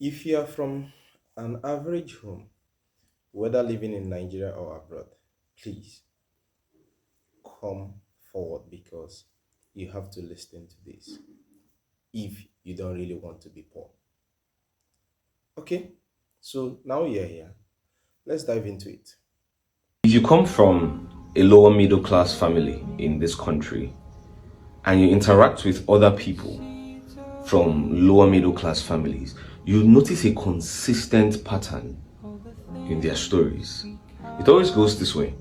If you are from an average home, whether living in Nigeria or abroad, please come forward because you have to listen to this if you don't really want to be poor. Okay, so now you're here. Let's dive into it. If you come from a lower middle class family in this country and you interact with other people from lower middle class families, you notice a consistent pattern in their stories. It always goes this way.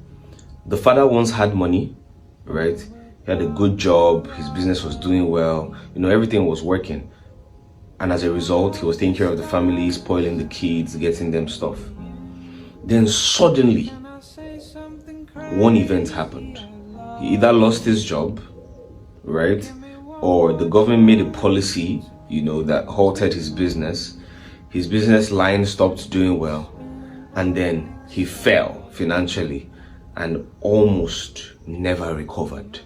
The father once had money, right? He had a good job, his business was doing well, everything was working. And as a result, he was taking care of the family, spoiling the kids, getting them stuff. Then suddenly, one event happened. He either lost his job, right? Or the government made a policy, that halted his business. His business line stopped doing well. And then he fell financially and almost never recovered.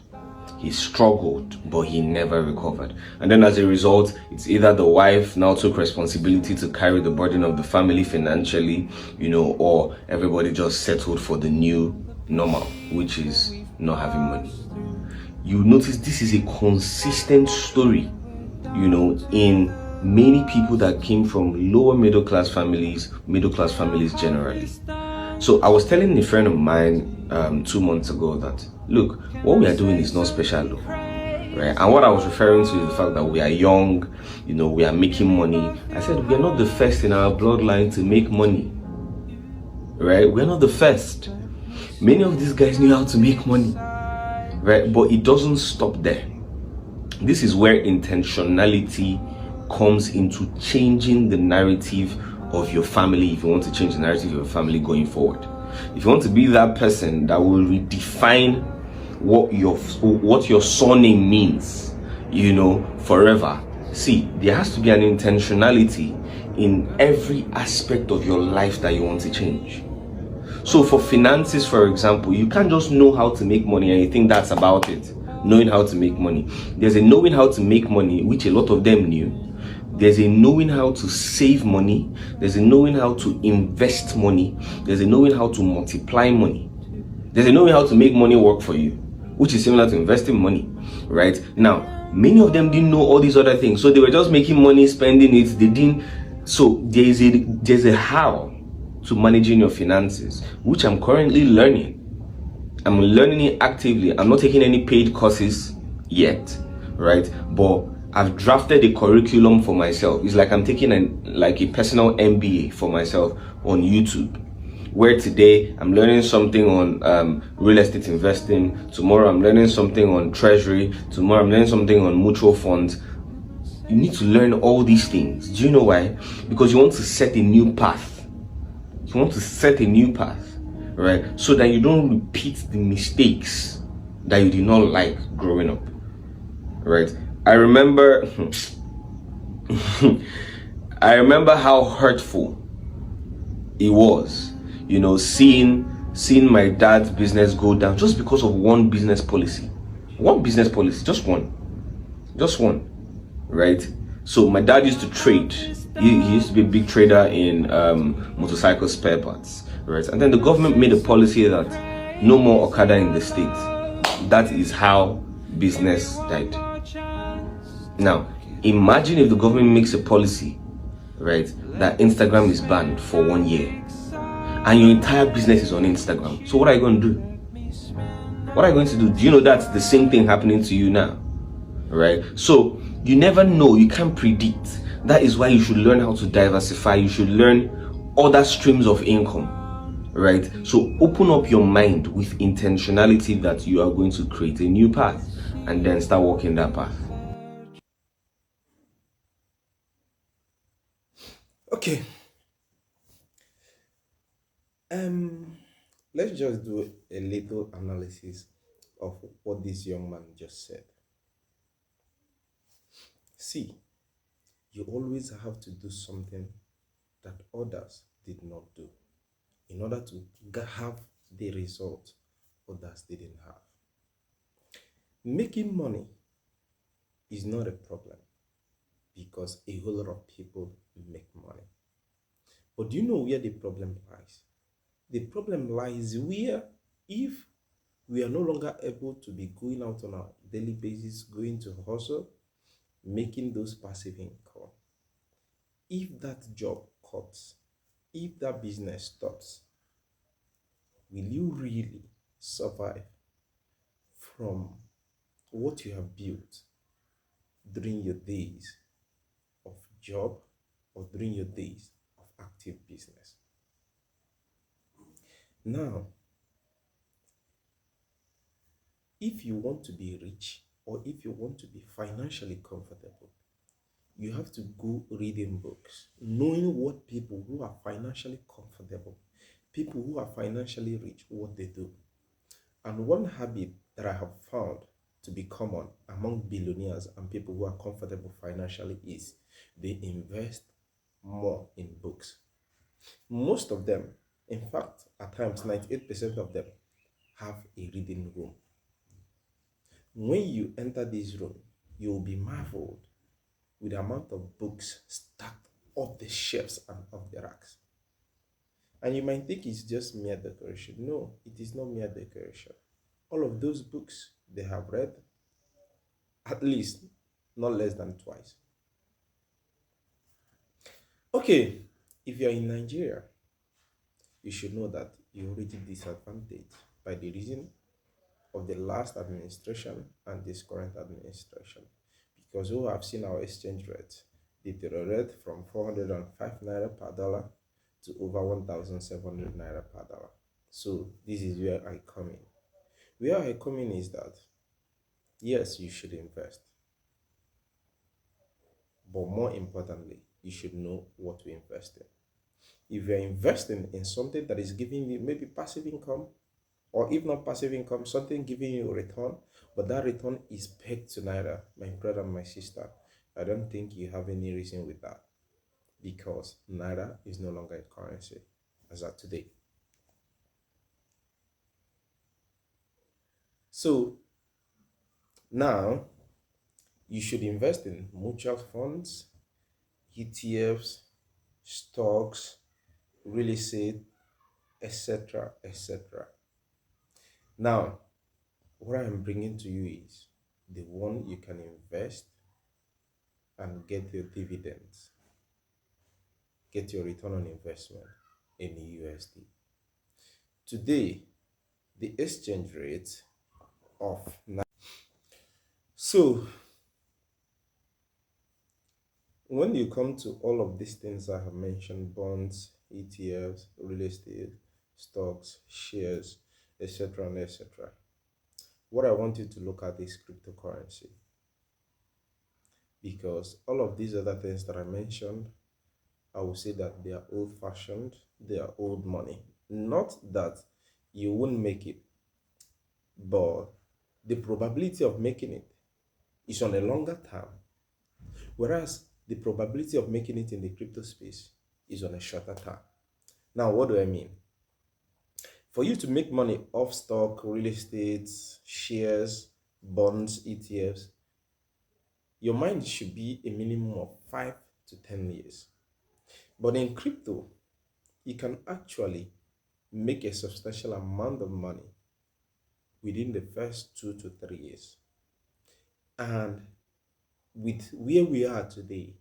He struggled, but he never recovered. And then as a result, it's either the wife now took responsibility to carry the burden of the family financially, or everybody just settled for the new normal, which is not having money. You notice this is a consistent story, in many people that came from lower middle class families generally. So I was telling a friend of mine 2 months ago that, look, what we are doing is not special, though, right? And what I was referring to is the fact that we are young, we are making money. I said, we are not the first in our bloodline to make money, right? We're not the first. Many of these guys knew how to make money, right? But it doesn't stop there. This is where intentionality comes into changing the narrative of your family. If you want to change the narrative of your family going forward, if you want to be that person that will redefine what your surname means, forever. See, there has to be an intentionality in every aspect of your life that you want to change. So for finances, for example, you can't just know how to make money and you think that's about it. Knowing how to make money. There's a knowing how to make money, which a lot of them knew. There's a knowing how to save money. There's a knowing how to invest money. There's a knowing how to multiply money. There's a knowing how to make money work for you, which is similar to investing money, right? Now, many of them didn't know all these other things. So they were just making money, spending it. They didn't. So there's a how to managing your finances, which I'm currently learning. I'm learning it actively. I'm not taking any paid courses yet, right? But I've drafted a curriculum for myself. It's like I'm taking a personal MBA for myself on YouTube, where today I'm learning something on real estate investing. Tomorrow I'm learning something on treasury. Tomorrow I'm learning something on mutual funds. You need to learn all these things. Do you know why? Because you want to set a new path. You want to set a new path, right? So that you don't repeat the mistakes that you did not like growing up, right? I remember I remember how hurtful it was, seeing my dad's business go down just because of one business policy. One business policy, just one, right? So my dad used to trade. He used to be a big trader in motorcycle spare parts, right? And then the government made a policy that no more Okada in the States. That is how business died. Now, imagine if the government makes a policy, right, that Instagram is banned for 1 year and your entire business is on Instagram. So what are you going to do? What are you going to do? Do you know that's the same thing happening to you now, right? So you never know. You can't predict. That is why you should learn how to diversify. You should learn other streams of income, right? So open up your mind with intentionality that you are going to create a new path and then start walking that path. Okay. Um, let's just do a little analysis of what this young man just said. See, you always have to do something that others did not do in order to have the result others didn't have. Making money is not a problem because a whole lot of people make money. But do you know where the problem lies? The problem lies where if we are no longer able to be going out on a daily basis, going to hustle, making those passive income, if that job cuts, if that business stops, will you really survive from what you have built during your days of job or during your days of active business? Now, if you want to be rich or if you want to be financially comfortable, you have to go reading books, knowing what people who are financially comfortable, people who are financially rich, what they do. And one habit that I have found to be common among billionaires and people who are comfortable financially is they invest more in books. Most of them, in fact, at times 98% of them have a reading room. When you enter this room, you will be marveled with the amount of books stacked up the shelves and up the racks. And you might think it's just mere decoration. No, it is not mere decoration. All of those books they have read at least not less than twice. Okay, if you're in Nigeria, you should know that you're already disadvantaged by the reason of the last administration and this current administration. Because we have seen our exchange rate deteriorate from 405 naira per dollar to over 1,700 naira per dollar. So this is where I come in. Where I come in is that yes, you should invest, but more importantly, you should know what to invest in. If you're investing in something that is giving you maybe passive income, or if not passive income, something giving you a return, but that return is pegged to naira, my brother and my sister, I don't think you have any reason with that because naira is no longer a currency as of today. So now you should invest in mutual funds, ETFs, stocks, real estate, etc. etc. Now, what I'm bringing to you is the one you can invest and get your dividends, get your return on investment in USD. Today, the exchange rate of so when you come to all of these things I have mentioned, bonds, ETFs, real estate, stocks, shares, etc. and etc., what I want you to look at is cryptocurrency, because all of these other things that I mentioned, I will say that they are old fashioned, they are old money. Not that you won't make it, but the probability of making it is on a longer term, whereas the probability of making it in the crypto space is on a shorter term. Now, what do I mean? For you to make money off stock, real estate, shares, bonds, ETFs, your mind should be a minimum of 5 to 10 years. But in crypto, you can actually make a substantial amount of money within the first 2 to 3 years. And with where we are today,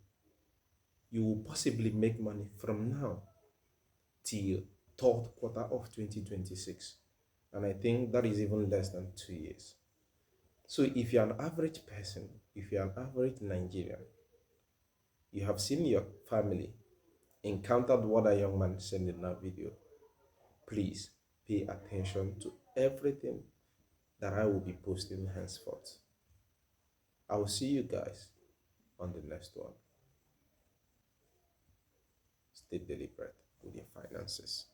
you will possibly make money from now till third quarter of 2026. And I think that is even less than 2 years. So if you're an average person, if you're an average Nigerian, you have seen your family encountered what a young man said in that video, please pay attention to everything that I will be posting henceforth. I will see you guys on the next one. Stay deliberate with your finances.